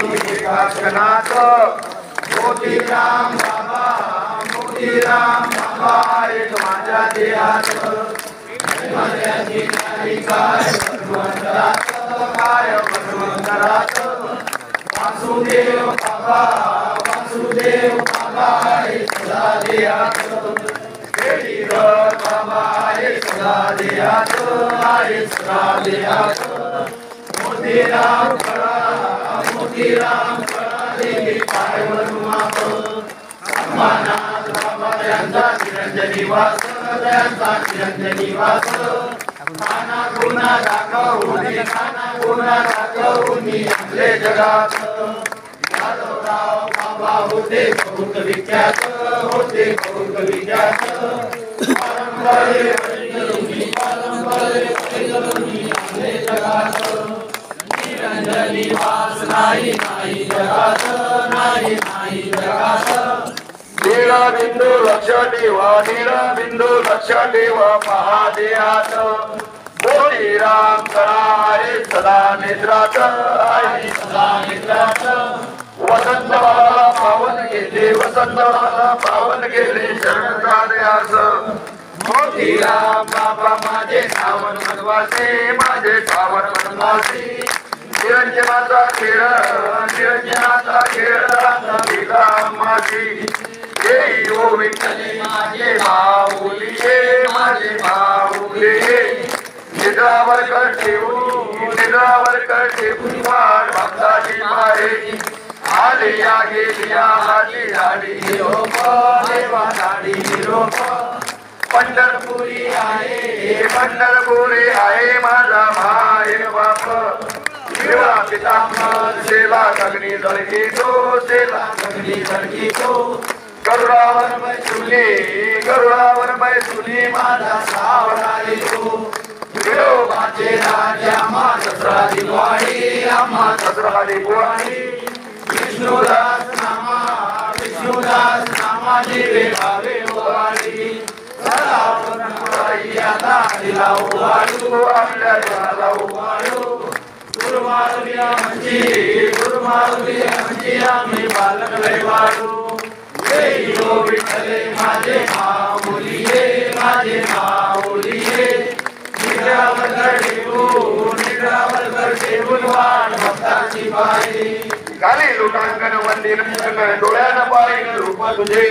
विकासनाथ मोतीराम बाबा आहेत माझ्या देहात काय भगवंतरात वासुदेव बाबा आहेत सदा देहात बाबा आहेत सदा देहात मोतीराम कळा देवी पायवर माप अम्मानाथ बाबा यांचा चिरंजनी वास खाना गुन्हा दाखवून आपले जगात यादवराव बाबा होते बहुत विख्यात परंपरे आपले जगात निरंजनी वास नाही जगात नीरा बिंदू लक्ष ठेवा महादेहात मोतीराम कळा आहे सदा निद्रात वसंत बाबा पावन गेले शरण कार्यास मोतीराम बाबा माझे सावन वनवासी निरंजनाचा खेळ माझी ओ विठ्ठले माझे माऊली निद्रावर कर ठेवून वाट भक्ताची मारे आली या गेलिया हाडी निरोप देवा नाडी निरोप पंढरपुरी आहे माझा माय बाप शिवा पितांबर सेवा गगनी जळकी तो गरुडावर बैसुली माझा सावळा येतो विरोबाचे राजा आम्हा दसरा दिवाळी विष्णुदास नामा जीवे भावे ओवाळी आता दिला ओवाळू आपल्या जनाला ओवाळू गुरुमारुली आम्ही बालक लय वाढू विठ्ठले माझे माऊली निद्रावर कर ठेवून वाट भक्ताची पायरी गाली लुटांकन वंदिन डोळ्यानं पाहिलं रूप तुझे